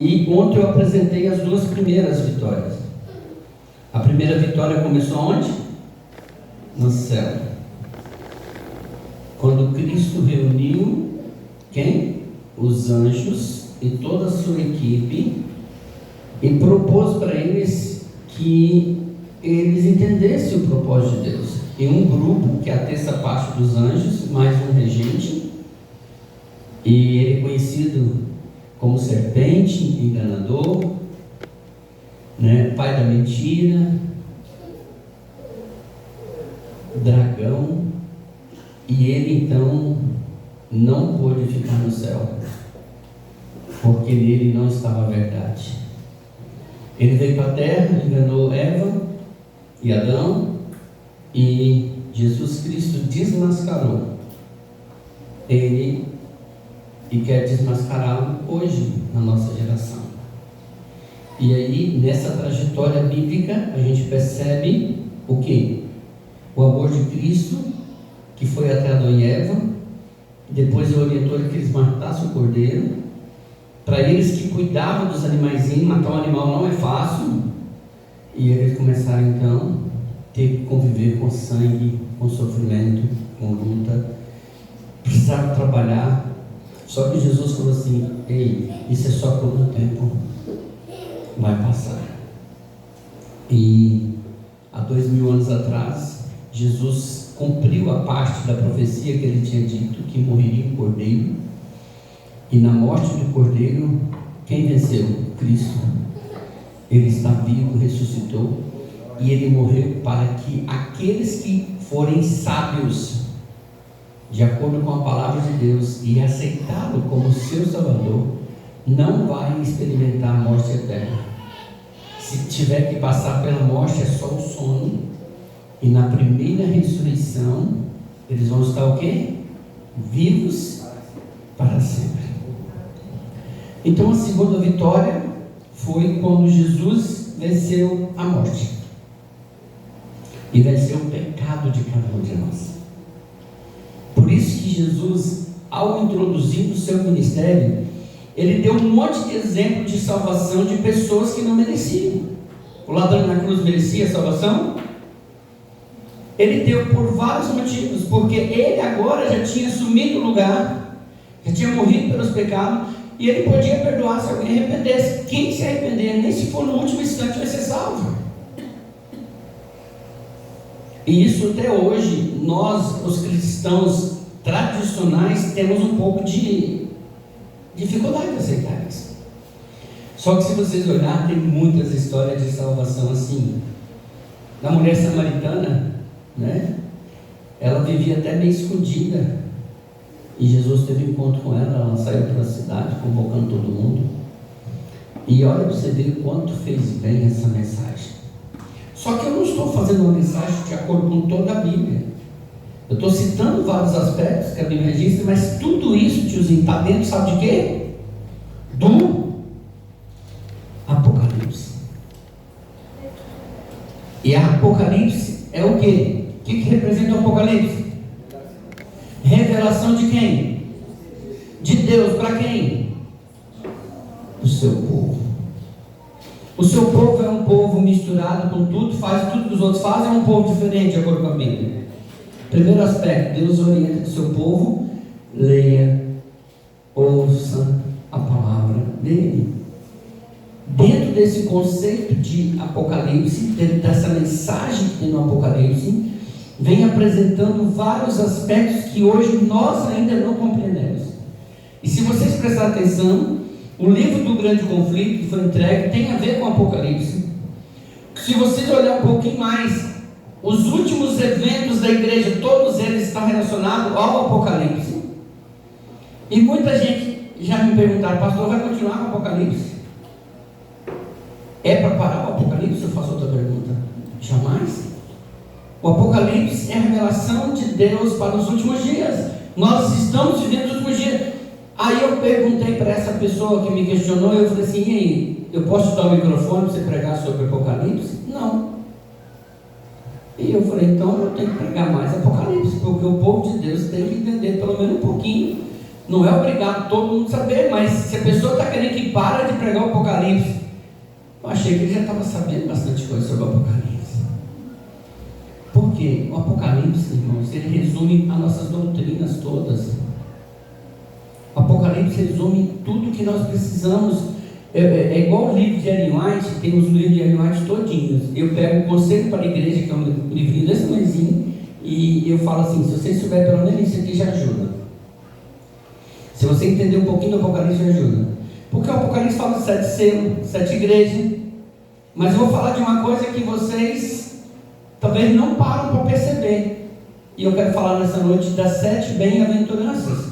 E ontem eu apresentei as duas primeiras vitórias. A primeira vitória começou onde? No céu. Quando Cristo reuniu quem? Os anjos e toda a sua equipe e propôs para eles que eles entendessem o propósito de Deus. Em um grupo, que é a terça parte dos anjos, mais um regente, e ele é conhecido como serpente, enganador, pai da mentira, dragão, e ele então não pôde ficar no céu, porque nele não estava a verdade. Ele veio para a terra, enganou Eva e Adão, e Jesus Cristo desmascarou ele e quer desmascará-lo hoje na nossa geração. E aí, nessa trajetória bíblica, a gente percebe o quê? O amor de Cristo, que foi até Adão e Eva, depois orientou que eles matassem o cordeiro. Para eles que cuidavam dos animaizinhos, matar um animal não é fácil, e eles começaram então a ter que conviver com sangue, com sofrimento, com luta, precisaram trabalhar. Só que Jesus falou assim: ei, isso é só por um tempo, vai passar. E há 2000 anos atrás, Jesus cumpriu a parte da profecia que ele tinha dito, que morreria um cordeiro. E na morte do cordeiro, quem venceu? Cristo. Ele está vivo, ressuscitou, e ele morreu para que aqueles que forem sábios, de acordo com a palavra de Deus, e aceitá-lo como seu Salvador, não vai experimentar a morte eterna. Se tiver que passar pela morte, é só o sono, e na primeira ressurreição eles vão estar o quê? Vivos para sempre. Então a segunda vitória foi quando Jesus venceu a morte e venceu o pecado de cada um de nós. Por isso que Jesus, ao introduzir o seu ministério, ele deu um monte de exemplo de salvação de pessoas que não mereciam. O ladrão na cruz merecia salvação? Ele deu por vários motivos, porque ele agora já tinha assumido o lugar, já tinha morrido pelos pecados, e ele podia perdoar se alguém arrependesse. Quem se arrepender, nem se for no último instante, vai ser salvo. E isso até hoje, nós, os cristãos tradicionais, temos um pouco de dificuldade de aceitar isso. Só que se vocês olharem, tem muitas histórias de salvação assim. Da mulher samaritana, ela vivia até meio escondida, e Jesus teve um encontro com ela. Ela saiu pela cidade convocando todo mundo, e olha para você ver o quanto fez bem essa mensagem. Só que eu não estou fazendo uma mensagem de acordo com toda a Bíblia. Eu estou citando vários aspectos que a Bíblia registra, mas tudo isso, tiozinho, está dentro, sabe de quê? Do Apocalipse. E a Apocalipse é o quê? O que representa o Apocalipse? Revelação de quem? De Deus. Para quem? O seu povo. O seu povo é um povo misturado com tudo, faz tudo que os outros fazem, é um povo diferente, de acordo com a Bíblia. Primeiro aspecto, Deus orienta que o seu povo leia, ouça a palavra dele. Dentro desse conceito de Apocalipse, dentro dessa mensagem que tem no Apocalipse, vem apresentando vários aspectos que hoje nós ainda não compreendemos. E se vocês prestarem atenção, o livro do grande conflito que foi entregue tem a ver com o Apocalipse. Se vocês olharem um pouquinho mais, os últimos eventos da igreja, todos eles estão relacionados ao Apocalipse. E muita gente já me perguntaram: pastor, vai continuar com o Apocalipse? É para parar o Apocalipse? Eu faço outra pergunta. Jamais. O Apocalipse é a revelação de Deus para os últimos dias. Nós estamos vivendo os últimos dias. Aí eu perguntei para essa pessoa que me questionou, eu falei assim: e aí, eu posso dar o microfone para você pregar sobre o Apocalipse? Não. E eu falei: então eu tenho que pregar mais Apocalipse, porque o povo de Deus tem que entender pelo menos um pouquinho, Não é obrigado todo mundo saber, mas se a pessoa está querendo que para de pregar o Apocalipse, eu achei que ele já estava sabendo bastante coisa sobre o Apocalipse. Porque o Apocalipse, irmãos, ele resume as nossas doutrinas todas. O Apocalipse resume tudo que nós precisamos. É igual o livro de Ellen White, tem os livros de Ellen White todinhos. Eu pego o Conselho para a Igreja, que é um livrinho desse tamanhozinho, e eu falo assim: se você souber pelo menos isso aqui, já ajuda. Se você entender um pouquinho do Apocalipse, já ajuda. Porque o Apocalipse fala de 7 selos, 7 igrejas. Mas eu vou falar de uma coisa que vocês talvez não param para perceber. E eu quero falar nessa noite das 7 bem-aventuranças.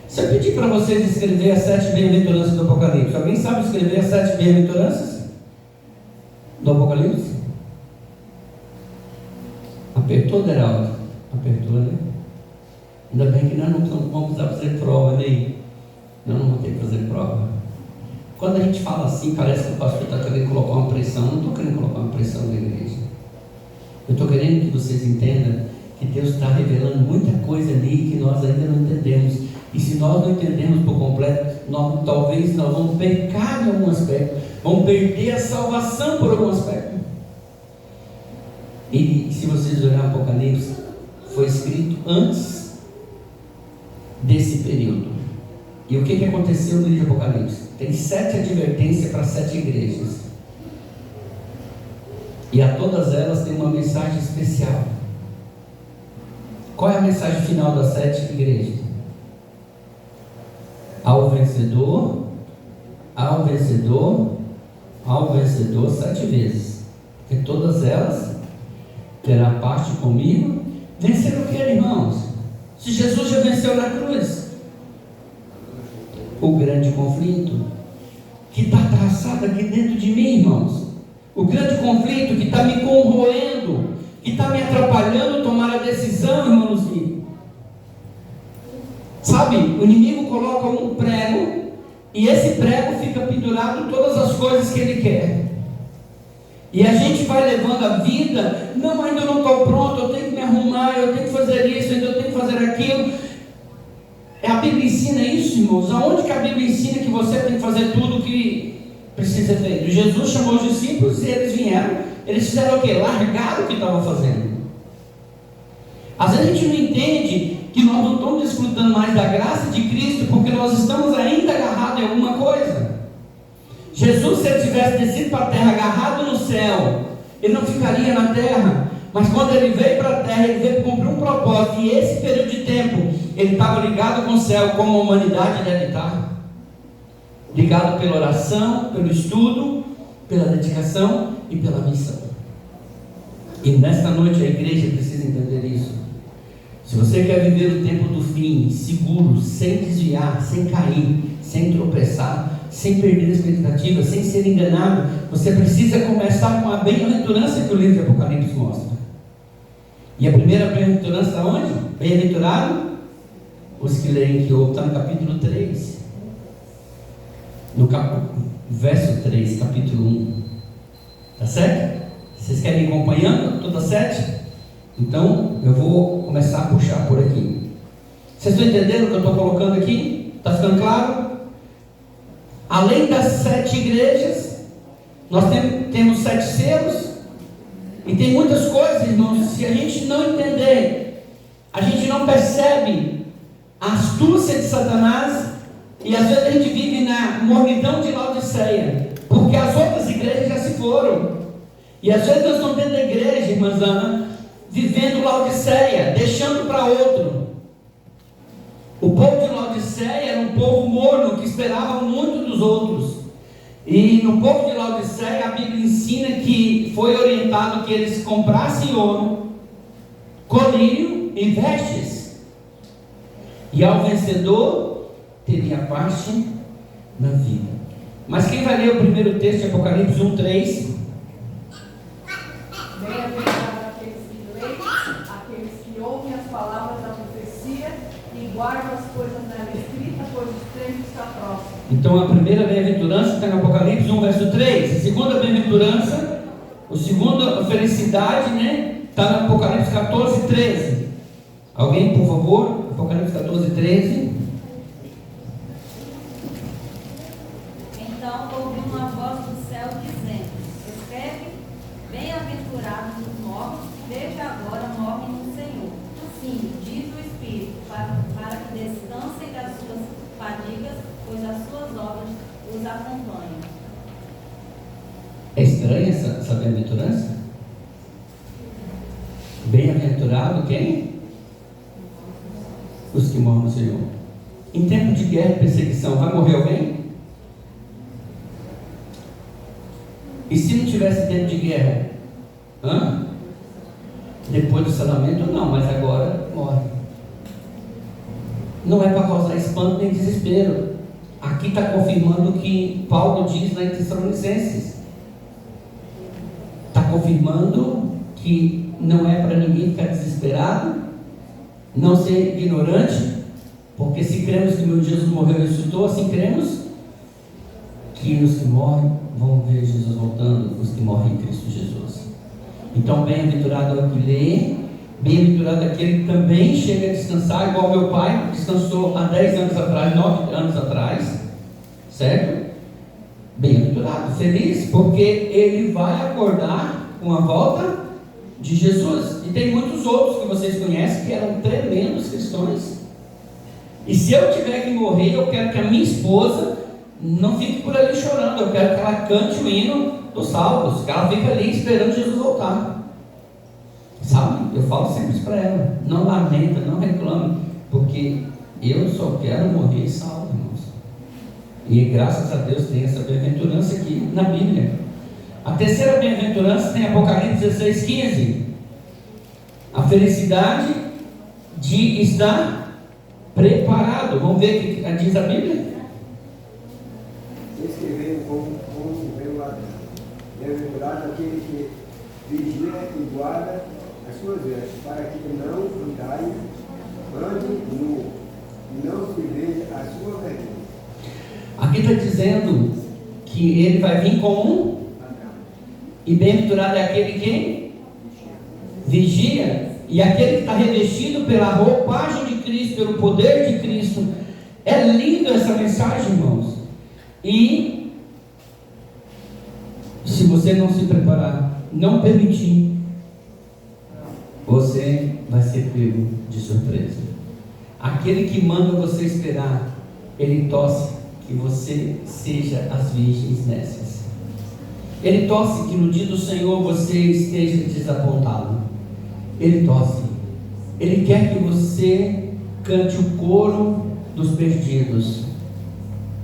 Se eu pedir para vocês escrever as 7 bem-aventuranças do Apocalipse, alguém sabe escrever as 7 bem-aventuranças do Apocalipse? Apertou, Deraldo? Apertou, né? Ainda bem que nós não vamos precisar fazer prova, né? Nós não vamos ter que fazer prova. Quando a gente fala assim, parece que o pastor está querendo colocar uma pressão. Eu não estou querendo colocar uma pressão na igreja. Eu estou querendo que vocês entendam que Deus está revelando muita coisa ali que nós ainda não entendemos. E se nós não entendemos por completo, talvez nós vamos pecar em algum aspecto, vamos perder a salvação por algum aspecto. E se vocês olharem o Apocalipse, foi escrito antes desse período. E o que aconteceu no livro de Apocalipse? Tem 7 advertências para 7 igrejas. E a todas elas tem uma mensagem especial. Qual é a mensagem final das 7 igrejas? Ao vencedor, ao vencedor, ao vencedor 7 vezes. Porque todas elas terá parte comigo. Vencer o que, irmãos? Se Jesus já venceu na cruz. O grande conflito que está traçado aqui dentro de mim, irmãos. O grande conflito que está me corroendo, que está me atrapalhando tomar a decisão, irmãos. Sabe, o inimigo coloca um prego e esse prego fica pendurado em todas as coisas que ele quer. E a gente vai levando a vida, não, ainda não estou pronto, eu tenho que me arrumar, eu tenho que fazer isso, ainda eu tenho que fazer aquilo. A Bíblia ensina isso, irmãos. Aonde que a Bíblia ensina que você tem que fazer tudo o que precisa ser feito? Jesus chamou os discípulos e eles vieram. Eles fizeram o quê? Largaram o que estavam fazendo. Às vezes a gente não entende que nós não estamos desfrutando mais da graça de Cristo porque nós estamos ainda agarrados em alguma coisa. Jesus, se ele tivesse descido para a terra agarrado no céu, ele não ficaria na terra. Mas quando ele veio para a terra, ele veio cumprir um propósito. E esse período de tempo, ele estava ligado com o céu, como a humanidade deve estar. Ligado pela oração, pelo estudo, pela dedicação e pela missão. E nesta noite a igreja precisa entender isso. Se você quer viver o tempo do fim, seguro, sem desviar, sem cair, sem tropeçar, sem perder a expectativa, sem ser enganado, você precisa começar com a bem-aventurança que o livro de Apocalipse mostra. E a primeira bem-aventurança está onde? Bem-aventurado os que leem que está no capítulo 3. Verso 3, capítulo 1. Tá certo? Vocês querem ir acompanhando todas as 7? Então, eu vou começar a puxar por aqui. Vocês estão entendendo o que eu estou colocando aqui? Está ficando claro? Além das 7 igrejas, nós temos 7 selos. E tem muitas coisas, irmãos, se a gente não entender, a gente não percebe a astúcia de Satanás. E às vezes a gente vive na mornidão de Laodiceia, porque as outras igrejas já se foram. E às vezes nós estamos dentro da igreja, irmã Ana, vivendo Laodiceia, deixando para outro. O povo de Laodiceia era um povo morno, que esperava muito dos outros. E no povo de Laodiceia a Bíblia ensina que foi orientado que eles comprassem ouro, colírio e vestes. E ao vencedor teria parte na vida. Mas quem vai ler o primeiro texto de Apocalipse 1:3? Bem-aventurados aqueles que leem, aqueles que ouvem as palavras da profecia e guardam as coisas nela escritas, pois o tempo está próximo. Então a primeira bem-aventurança está no Apocalipse 1, verso 3. A segunda bem-aventurança, a segunda felicidade, né? Está no Apocalipse 14, 13. Alguém, por favor? Apocalipse 14, 13. Então ouvi uma voz do céu dizendo: escreve, bem-aventurados os mortos, desde agora morrem no Senhor. Sim, diz o Espírito, para que descansem das suas fadigas, pois as suas obras os acompanham. É estranha essa bem-aventurança? Bem-aventurado quem? Os que morrem no Senhor. Em tempo de guerra e perseguição, vai morrer alguém? E se não tivesse tempo de guerra? Depois do salamento não, mas agora morre. Não é para causar espanto nem desespero. Aqui está confirmando o que Paulo diz lá em Tessalonicenses. Está confirmando que não é para ninguém ficar desesperado, não ser ignorante, porque se cremos que meu Jesus morreu e ressuscitou, assim cremos que os que morrem vão ver Jesus voltando, os que morrem em Cristo Jesus. Então, bem-aventurado é o que lê, bem-aventurado é aquele que também chega a descansar, igual meu pai descansou há 10 anos atrás, 9 anos atrás, certo? Bem-aventurado, feliz, porque ele vai acordar com a volta de Jesus. E tem muitos outros que vocês conhecem que eram tremendos cristãos. E se eu tiver que morrer, eu quero que a minha esposa não fique por ali chorando, eu quero que ela cante o hino dos salvos, que ela fique ali esperando Jesus voltar. Sabe? Eu falo sempre isso para ela: não lamenta, não reclame, porque eu só quero morrer salvo, irmãos. E graças a Deus tem essa bem-aventurança aqui na Bíblia. A terceira bem-aventurança tem Apocalipse 16:15. A felicidade de estar preparado. Vamos ver o que diz a Bíblia? Esse que veio como veio ladrão. Bem-aventurado aquele que vigia e guarda as suas vestes, para que não andai, ande nu, e não se veja a sua vergonha. Aqui está dizendo que ele vai vir como e bem-aventurado é aquele que vigia, e aquele que está revestido pela roupagem de Cristo, pelo poder de Cristo. É linda essa mensagem, irmãos. E se você não se preparar, não permitir, você vai ser pego de surpresa. Aquele que manda você esperar, ele torce que você seja as virgens nécias. Ele torce que no dia do Senhor você esteja desapontado. Ele torce. Ele quer que você cante o coro dos perdidos.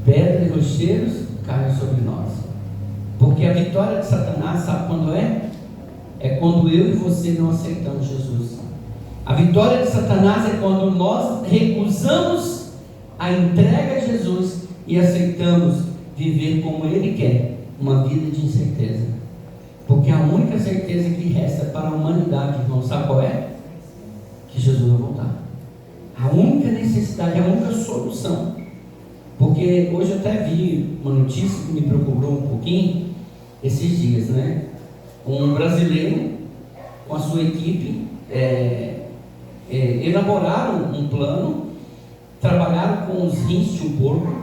Pedras e rocheiros caem sobre nós. Porque a vitória de Satanás, sabe quando é? É quando eu e você não aceitamos Jesus. A vitória de Satanás é quando nós recusamos a entrega a Jesus e aceitamos viver como Ele quer, uma vida de incerteza. Porque a única certeza que resta para a humanidade, irmão, sabe qual é? Que Jesus vai voltar. A única necessidade, a única solução. Porque hoje eu até vi uma notícia que me preocupou um pouquinho, esses dias, né? Um brasileiro com a sua equipe elaboraram um plano, trabalharam com os rins de um porco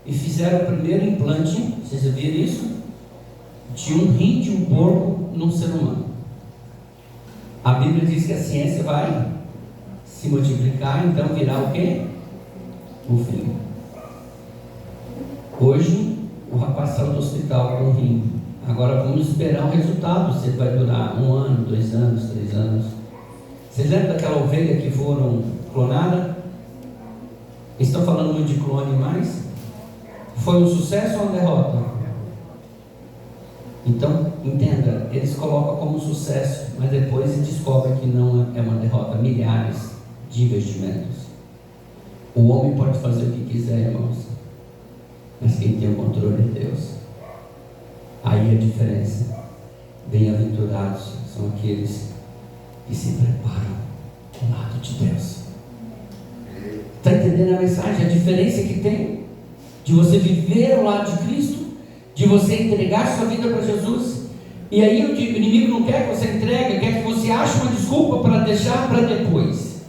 e fizeram o primeiro implante, vocês já viram isso? De um rim de um porco num ser humano. A Bíblia diz que a ciência vai se multiplicar, então virá o quê? O fim. Hoje o rapaz saiu do hospital com o rim. Agora vamos esperar o resultado, se vai durar 1 ano, 2 anos, 3 anos. Vocês lembram daquela ovelha que foram clonadas? Estão falando muito de clone mais? Foi um sucesso ou uma derrota? Então, entenda, eles colocam como sucesso, mas depois se descobre que não é uma derrota. Milhares de investimentos. O homem pode fazer o que quiser, irmãos, mas quem tem o controle é Deus. Aí a diferença. Bem-aventurados são aqueles que se preparam ao lado de Deus. Está entendendo a mensagem? A diferença que tem de você viver ao lado de Cristo, de você entregar sua vida para Jesus. E aí o inimigo não quer que você entregue, quer que você ache uma desculpa para deixar para depois.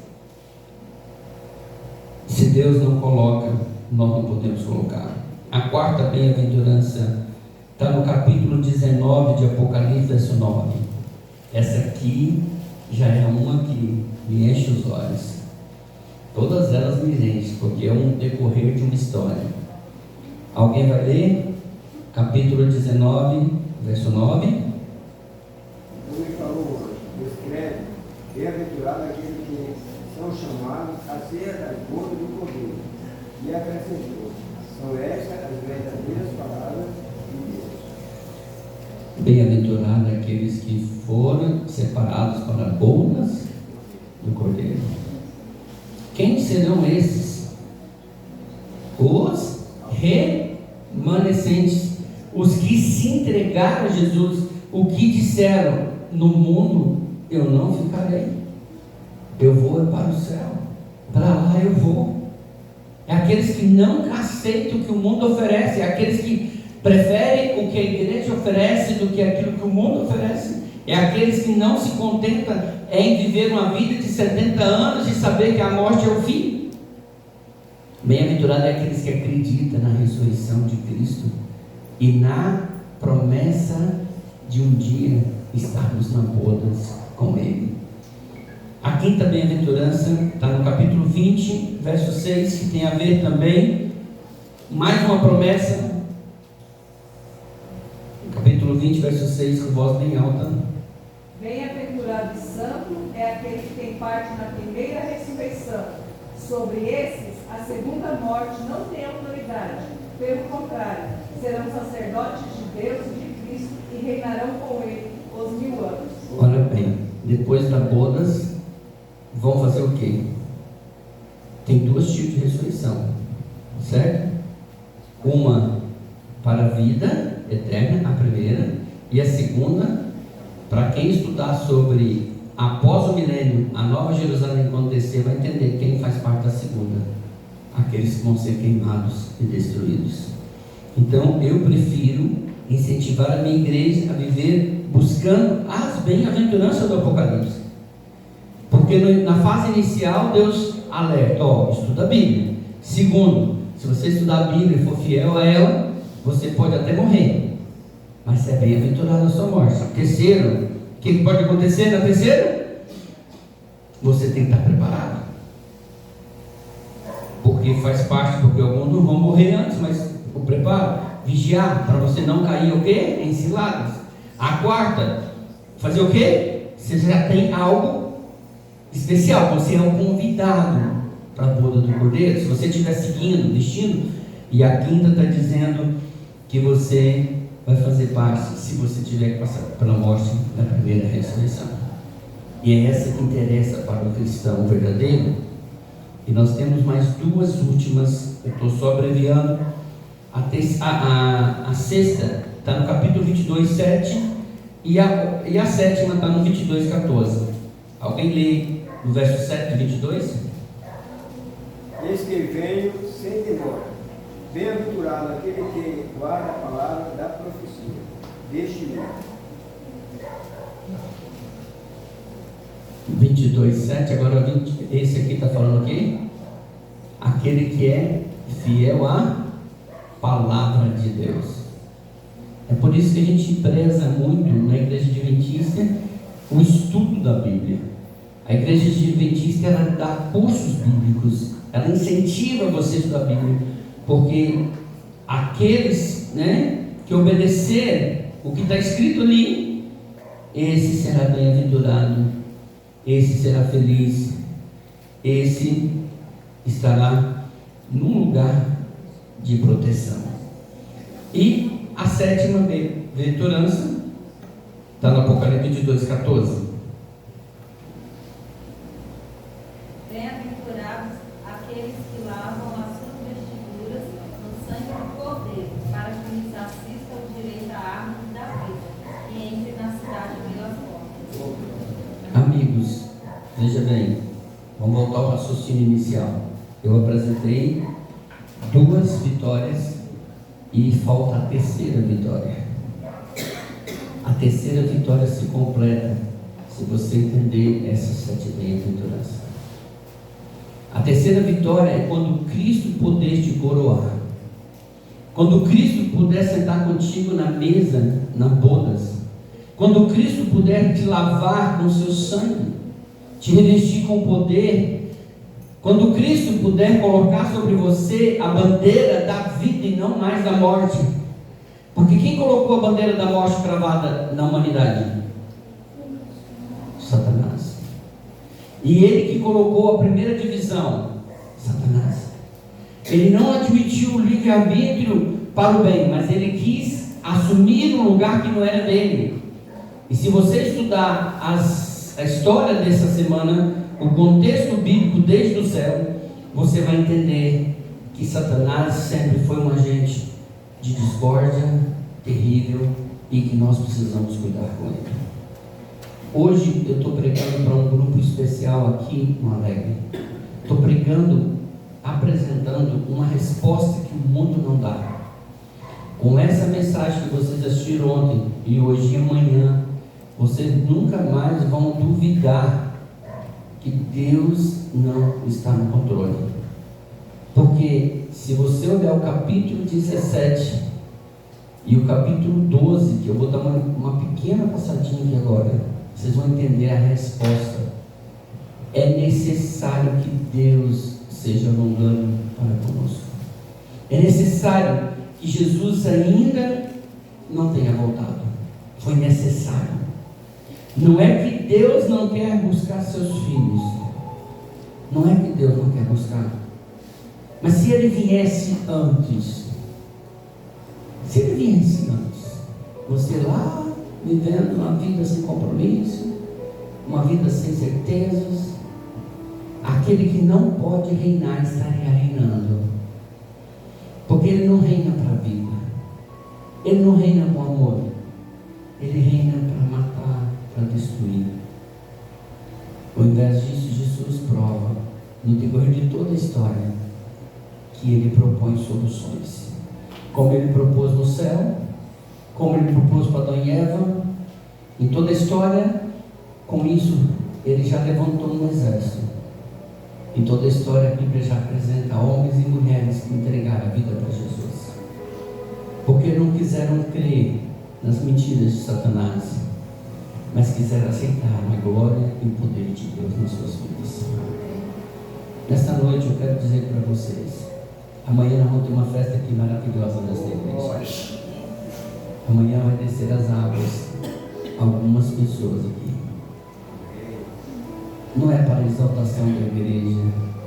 Se Deus não coloca, nós não podemos colocar. A quarta bem-aventurança está no capítulo 19 de Apocalipse, verso 9. Essa aqui já é uma que me enche os olhos. Todas elas me enchem, porque é um decorrer de uma história. Alguém vai ler? Capítulo 19, verso 9. Como ele falou hoje, escreve: bem-aventurado aqueles que são chamados a ser das bodas do Cordeiro. E acrescentou: são estas as verdadeiras palavras de Deus. Bem-aventurado aqueles que foram separados para bodas do Cordeiro. Quem serão esses? Os remanescentes, os que se entregaram a Jesus, o que disseram: no mundo eu não ficarei, eu vou para o céu, para lá eu vou. É aqueles que não aceitam o que o mundo oferece, é aqueles que preferem o que a igreja oferece do que aquilo que o mundo oferece, é aqueles que não se contentam em viver uma vida de 70 anos e saber que a morte é o fim. Bem-aventurado é aqueles que acreditam na ressurreição de Cristo e na promessa de um dia estarmos na bodas com Ele. A quinta bem-aventurança está no capítulo 20, verso 6, que tem a ver também, mais uma promessa. Capítulo 20, verso 6, com voz bem alta. Bem-aventurado e santo é aquele que tem parte na primeira ressurreição. Sobre esses, a segunda morte não tem autoridade. Pelo contrário, serão sacerdotes de Deus e de Cristo e reinarão com Ele os 1000 anos. Olha bem, depois das bodas, vão fazer o quê? Tem duas tipos de ressurreição, certo? Uma para a vida eterna, a primeira, e a segunda, para quem estudar sobre após o milênio, a Nova Jerusalém quando descer, vai entender quem faz parte da segunda: aqueles que vão ser queimados e destruídos. Então eu prefiro incentivar a minha igreja a viver buscando as bem-aventuranças do Apocalipse, porque na fase inicial Deus alerta: estuda a Bíblia. Segundo, se você estudar a Bíblia e for fiel a ela, você pode até morrer, mas você é bem-aventurado na sua morte. Terceiro, o que pode acontecer na terceira? Você tem que estar preparado, porque faz parte, porque alguns não vão morrer antes, mas o preparo, vigiar, para você não cair o quê? Em ciladas. A quarta, fazer o quê? Você já tem algo especial, você é um convidado para a boda do Cordeiro, se você estiver seguindo, vestindo. E a quinta está dizendo que você vai fazer parte, se você tiver que passar pela morte da primeira ressurreição. E é essa que interessa para o cristão verdadeiro. E nós temos mais duas últimas, eu estou só abreviando. A sexta está no capítulo 22, 7, e a sétima está no 22, 14. Alguém lê no verso 7 de 22? Eis que venho sem demora. Bem-aventurado aquele que guarda a palavra da profecia deste livro. 22, 7. Agora esse aqui está falando o quê? Aquele que é fiel à palavra de Deus. É por isso que a gente preza muito na Igreja Adventista o estudo da Bíblia. A Igreja Adventista, ela dá cursos bíblicos, ela incentiva você a estudar a Bíblia, porque aqueles, que obedecerem o que está escrito ali, esse será bem-aventurado, esse será feliz, esse estará num lugar de proteção. E a sétima bem-aventurança está no Apocalipse 22, 14. Bem-aventurados aqueles que lavam as suas vestiduras no sangue do Cordeiro, para que lhes assista o direito à árvore da vida, e entre na cidade pelas portas. Amigos, veja bem, vamos voltar ao raciocínio inicial. Eu apresentei duas vitórias e falta a terceira vitória. A terceira vitória se completa se você entender essas 7 bem-aventuranças. A terceira vitória é quando Cristo poder te coroar. Quando Cristo puder sentar contigo na mesa, na bodas, quando Cristo puder te lavar com seu sangue, te revestir com poder, quando Cristo puder colocar sobre você a bandeira da vida e não mais da morte, porque quem colocou a bandeira da morte cravada na humanidade? Satanás. E ele que colocou a primeira divisão, Satanás. Ele não admitiu o livre-arbítrio para o bem, mas ele quis assumir um lugar que não era dele. E se você estudar a história dessa semana, o contexto bíblico desde o céu, você vai entender que Satanás sempre foi um agente de discórdia terrível e que nós precisamos cuidar com ele. Hoje eu estou pregando para um grupo especial aqui no Alegre. Estou pregando, apresentando uma resposta que o mundo não dá. Com essa mensagem que vocês assistiram ontem e hoje e amanhã, vocês nunca mais vão duvidar que Deus não está no controle. Porque se você olhar o capítulo 17 e o capítulo 12, que eu vou dar uma pequena passadinha aqui agora, vocês vão entender a resposta. É necessário que Deus seja longânimo para conosco. É necessário que Jesus ainda não tenha voltado. Foi necessário. Não é que Deus não quer buscar seus filhos. Não é que Deus não quer buscar. Mas se Ele viesse antes, você lá vivendo uma vida sem compromisso, uma vida sem certezas, aquele que não pode reinar estaria reinando, porque Ele não reina para a vida, Ele não reina com amor, Ele reina para matar, para destruir. Ao invés disso, Jesus prova no decorrer de toda a história que Ele propõe soluções, como Ele propôs no céu, como Ele propôs para Adão e Eva. Em toda a história, com isso Ele já levantou um exército. Em toda a história, a Bíblia já apresenta homens e mulheres que entregaram a vida para Jesus, porque não quiseram crer nas mentiras de Satanás, mas quiseram aceitar a glória e o poder de Deus nas suas vidas. Nesta noite eu quero dizer para vocês, amanhã nós vamos ter uma festa aqui maravilhosa nesta igreja. Amanhã vai descer as águas algumas pessoas aqui. Não é para a exaltação da igreja,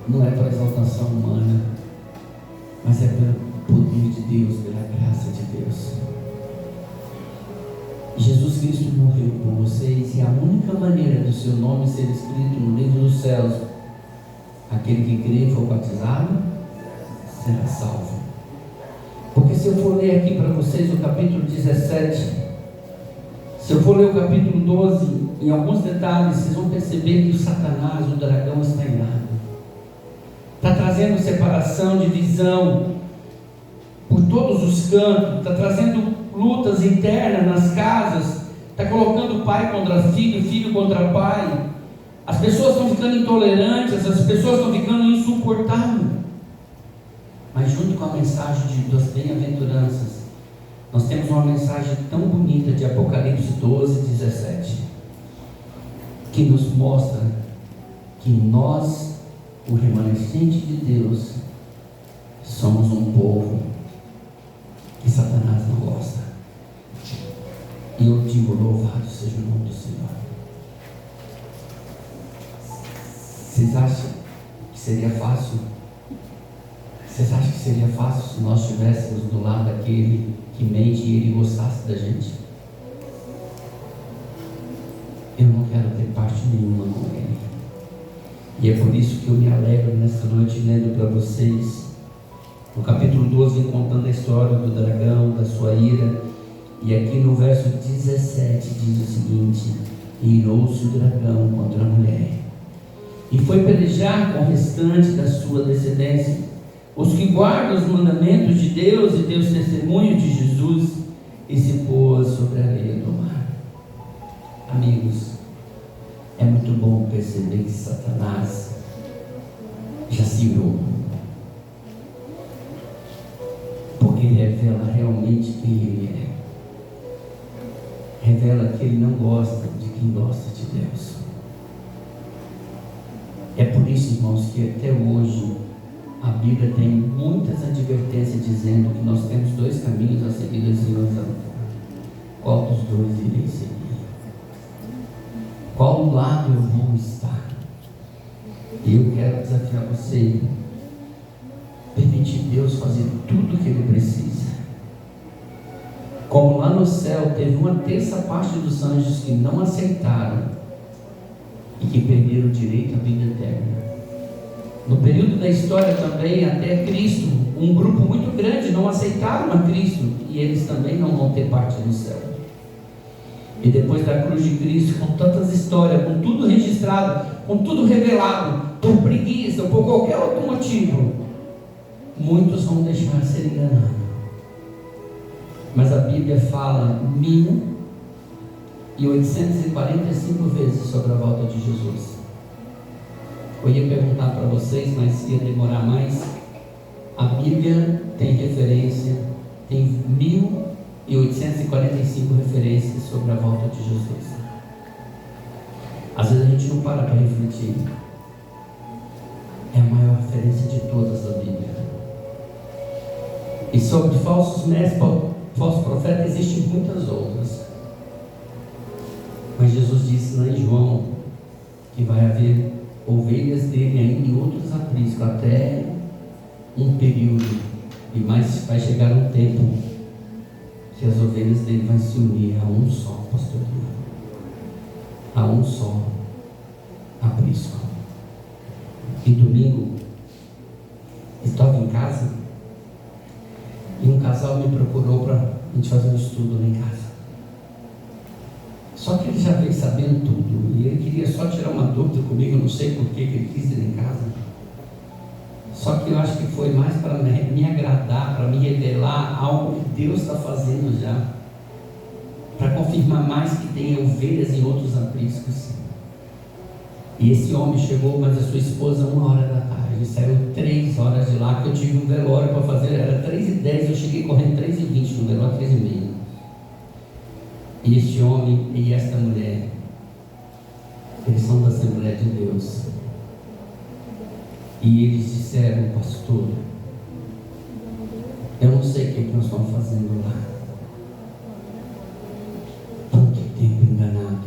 não é para a exaltação humana, mas é pelo poder de Deus, pela graça de Deus. Jesus Cristo morreu por vocês, e a única maneira do seu nome ser escrito no livro dos céus, aquele que crê e for batizado será salvo. Porque se eu for ler aqui para vocês o capítulo 17, se eu for ler o capítulo 12, em alguns detalhes vocês vão perceber que o Satanás, o dragão, está irado, está trazendo separação, divisão por todos os cantos, está trazendo lutas internas nas casas, está colocando pai contra filho, filho contra pai. As pessoas estão ficando intolerantes, as pessoas estão ficando insuportáveis. Mas junto com a mensagem das bem-aventuranças, nós temos uma mensagem tão bonita de Apocalipse 12, 17, que nos mostra que nós, o remanescente de Deus, somos um povo que Satanás não gosta. E eu digo, louvado seja o nome do Senhor. Vocês acham que seria fácil? Vocês acham que seria fácil se nós estivéssemos do lado daquele que mente e ele gostasse da gente? Eu não quero ter parte nenhuma com ele. E é por isso que eu me alegro nesta noite lendo para vocês no capítulo 12, contando a história do dragão, da sua ira. E aqui no verso 17 diz o seguinte: irou-se o dragão contra a mulher e foi pelejar com o restante da sua descendência, os que guardam os mandamentos de Deus e deu testemunho de Jesus, e se pôs sobre a areia do mar. Amigos, é muito bom perceber que Satanás já se irou, porque ele é revela que ele não gosta de quem gosta de Deus. É por isso, irmãos, que até hoje a Bíblia tem muitas advertências dizendo que nós temos dois caminhos a seguir, Senhor. Qual dos dois irei seguir? Qual lado eu vou estar? E eu quero desafiar você, permitir Deus fazer tudo o que Ele precisa. Como lá no céu teve uma terça parte dos anjos que não aceitaram e que perderam o direito à vida eterna. No período da história também, até Cristo, um grupo muito grande não aceitaram a Cristo e eles também não vão ter parte no céu. E depois da cruz de Cristo, com tantas histórias, com tudo registrado, com tudo revelado, por preguiça ou por qualquer outro motivo, muitos vão deixar de ser enganados. Mas a Bíblia fala 1845 vezes sobre a volta de Jesus. Eu ia perguntar para vocês, mas ia demorar mais. A Bíblia tem referência, tem 1845 referências sobre a volta de Jesus. Às vezes a gente não para refletir. É a maior referência de todas da Bíblia. E sobre falsos mestres, falsos profetas, existem muitas outras. Mas Jesus disse lá em João que vai haver ovelhas dele ainda em outros apriscos, até um período, e mais vai chegar um tempo que as ovelhas dele vão se unir a um só pastoreio, a um só aprisco. E domingo estava em casa e um casal me procurou para a gente fazer um estudo lá em casa. Só que ele já veio sabendo tudo e ele queria só tirar uma dúvida comigo, eu não sei por que ele quis ir em casa. Só que eu acho que foi mais para me agradar, para me revelar algo que Deus está fazendo já, para confirmar mais que tem ovelhas em outros apriscos. E esse homem chegou, mas a sua esposa 1h da tarde, saiu 3 horas de lá, que eu tive um velório para fazer, era 3h10, eu cheguei correndo 3h20 no velório, 3h30. E este homem e esta mulher, eles são da Assembleia de Deus. E eles disseram, pastor, eu não sei o que nós estamos fazendo lá. Tanto tempo enganado.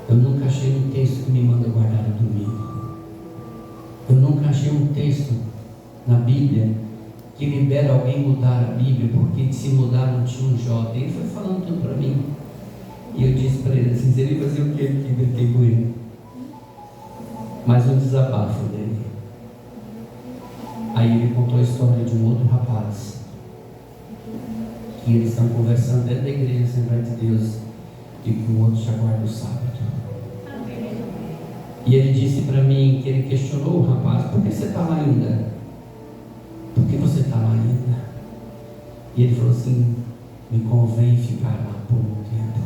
Eu nunca achei um texto que me manda guardar o domingo. Eu nunca achei um texto na Bíblia que libera alguém mudar a Bíblia, porque se mudar não tinha um J. Ele foi falando tudo para mim. E eu disse para ele assim, ele ia fazer o que que inventei com ele? Mais um desabafo dele. Aí ele contou a história de um outro rapaz, que eles estão conversando dentro da igreja Assembleia de Deus, e que o outro já guarda o sábado. E ele disse para mim, que ele questionou o rapaz, por que você está lá ainda? Por que você está lá ainda? E ele falou assim, me convém ficar lá por um tempo,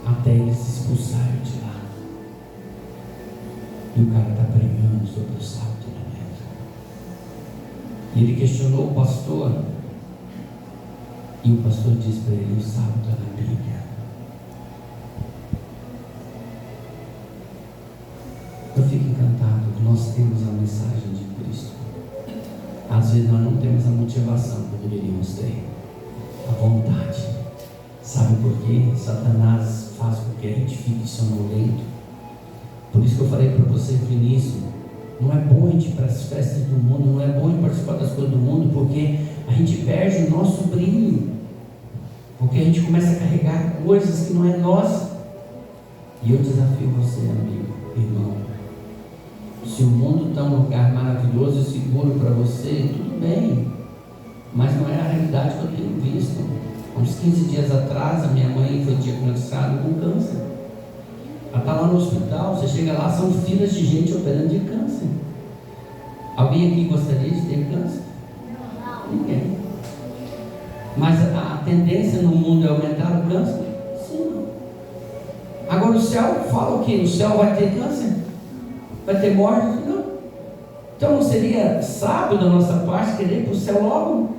até eles se expulsarem de lá. E o cara está pregando sobre o sábado dentro. E ele questionou o pastor, e o pastor disse para ele, o sábado está na Bíblia. Eu fico encantado que nós temos a mensagem de Cristo. Às vezes nós não temos a motivação que deveríamos ter, a vontade. Sabe por quê? Satanás faz com que a gente fique sonolento. Por isso que eu falei para você no início, não é bom a gente ir para as festas do mundo, não é bom a gente participar das coisas do mundo, porque a gente perde o nosso brilho, porque a gente começa a carregar coisas que não é nossa. E eu desafio você, amigo, irmão, se o mundo está um lugar maravilhoso e seguro para você, tudo bem, mas não é a realidade que eu tenho visto. Uns 15 dias atrás, a minha mãe foi diagnosticada com câncer. Ela está lá no hospital, você chega lá, são filas de gente operando de câncer. Alguém aqui gostaria de ter câncer? Ninguém. Mas a tendência no mundo é aumentar o câncer? Sim. Agora o céu fala o quê? O céu vai ter câncer? Vai ter morte? Não. Então não seria sábio da nossa parte querer ir para o céu logo?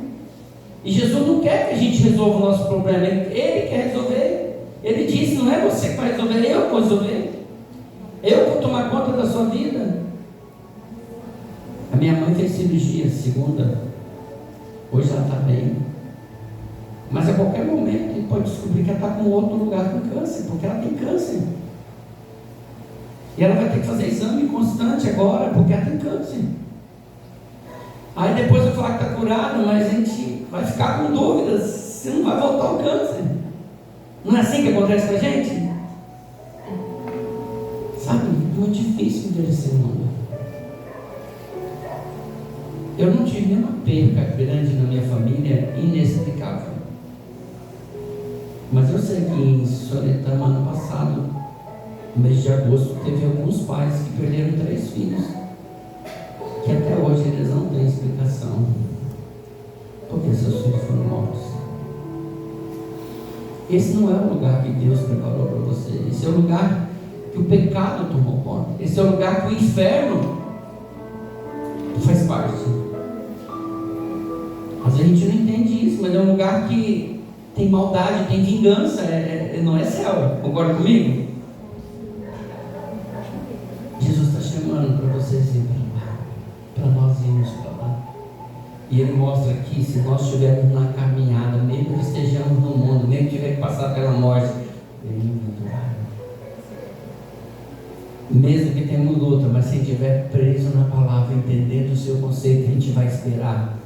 E Jesus não quer que a gente resolva o nosso problema, Ele quer resolver. Ele disse: não é você que vai resolver, eu vou resolver. Eu vou tomar conta da sua vida. A minha mãe fez cirurgia segunda. Hoje ela está bem. Mas a qualquer momento ele pode descobrir que ela está com outro lugar com câncer, porque ela tem câncer. E ela vai ter que fazer exame constante agora, porque ela tem câncer. Aí depois vai falar que está curada, mas a gente vai ficar com dúvidas se não vai voltar o câncer. Não é assim que acontece com a gente? Sabe, é muito difícil envelhecer, mundo. Eu não tive nenhuma perca grande na minha família, inexplicável. Mas eu sei que em Soretama, ano passado, no mês de agosto, teve alguns pais que perderam 3 filhos, que até hoje eles não têm explicação porque seus filhos foram mortos. Esse não é o lugar que Deus preparou para você. Esse é o lugar que o pecado tomou conta. Esse é o lugar que o inferno faz parte. Às vezes a gente não entende isso, mas é um lugar que tem maldade, tem vingança, não é céu. Concorda comigo? Jesus está chamando para vocês ir para nós irmos para lá. E Ele mostra aqui, se nós estivermos na caminhada, mesmo que estejamos no mundo, mesmo que tiver que passar pela morte, bem-aventurado. Mesmo que tenhamos luta, mas se estiver preso na palavra, entendendo o seu conceito, a gente vai esperar.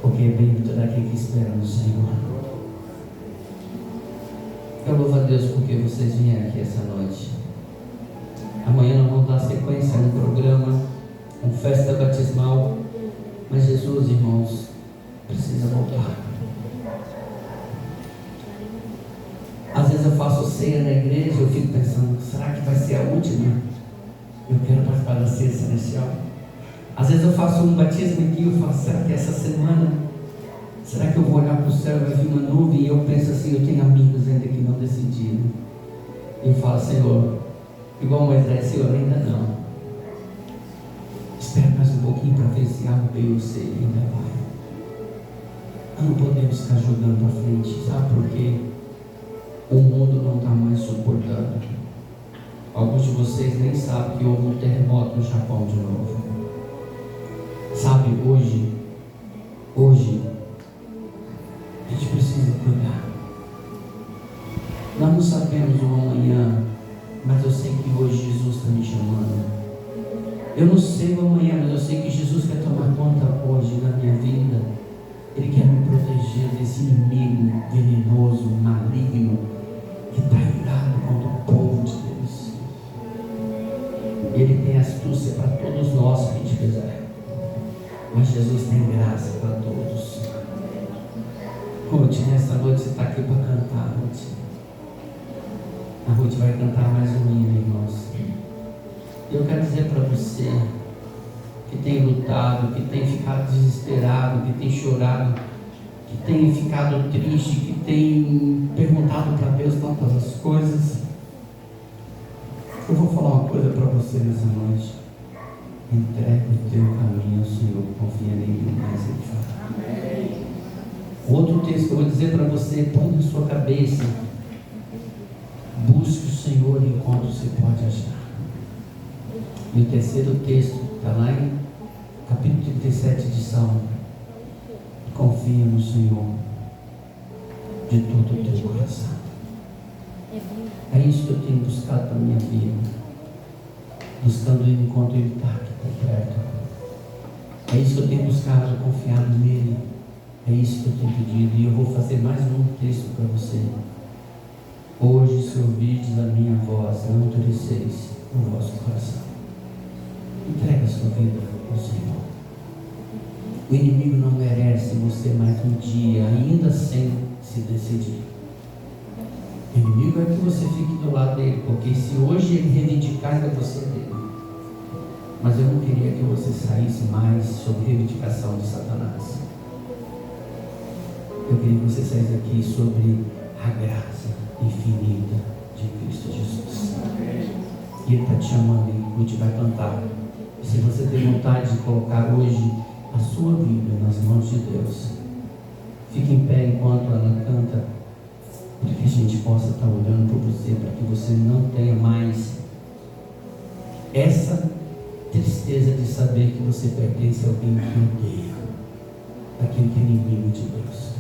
Porque é bem-aventurado aquele que espera no Senhor. Eu louvo a Deus porque vocês vieram aqui essa noite. Amanhã nós vamos dar sequência no programa, uma festa batismal. Mas Jesus, irmãos, precisa voltar. Às vezes eu faço ceia na igreja, eu fico pensando, será que vai ser a última? Eu quero participar da ceia celestial. Às vezes eu faço um batismo aqui, eu falo, será que essa semana, será que eu vou olhar para o céu e vai vir uma nuvem? E eu penso assim, eu tenho amigos ainda que não decidiram. E eu falo, Senhor, igual Moisés, Senhor, ainda não. Espera mais um pouquinho para ver se A, B ou C ainda vai. Nós não podemos ficar jogando para frente, sabe por quê? O mundo não está mais suportando. Alguns de vocês nem sabem que houve um terremoto no Japão de novo. Sabe, hoje, a gente precisa cuidar. Nós não sabemos o amanhã, mas eu sei que hoje Jesus está me chamando. Eu não sei o amanhã, mas eu sei que Jesus quer tomar conta hoje da minha vida. Ele quer me proteger desse inimigo venenoso, maligno, que está irado contra o povo de Deus. Ele tem astúcia para todos nós que a gente quiser. Mas Jesus tem graça para todos. Ruth, nessa noite você está aqui para cantar, Ruth. A Ruth vai cantar mais um hino, irmãos. Eu quero dizer para você que tem lutado, que tem ficado desesperado, que tem chorado, que tem ficado triste, que tem perguntado para Deus tantas as coisas. Eu vou falar uma coisa para você nessa noite. Entrega o teu caminho ao Senhor, confia nele, mais ele fará. Outro texto que eu vou dizer para você, põe na sua cabeça. Busque o Senhor enquanto você pode achar. E o terceiro texto está lá em capítulo 37 de Salmo. Confia no Senhor de todo o teu coração. É isso que eu tenho buscado para a minha vida. Buscando Ele enquanto Ele está aqui por perto. É isso que eu tenho buscado, confiado nele. É isso que eu tenho pedido. E eu vou fazer mais um texto para você. Hoje, se ouvirdes a minha voz, não endureceis o vosso coração. Entrega a sua vida ao Senhor. O inimigo não merece você mais um dia, ainda sem se decidir. O inimigo é que você fique do lado dele, porque se hoje ele reivindicar, ainda você é dele. Mas eu não queria que você saísse mais sob reivindicação de Satanás. Eu queria que você saísse aqui sobre a graça infinita de Cristo Jesus. E Ele está te chamando, e Ruth vai cantar. E se você tem vontade de colocar hoje a sua vida nas mãos de Deus, Fique em pé enquanto ela canta, para que a gente possa estar olhando por você, para que você não tenha mais essa tristeza de saber que você pertence a alguém que odeia, aquele que é inimigo de Deus.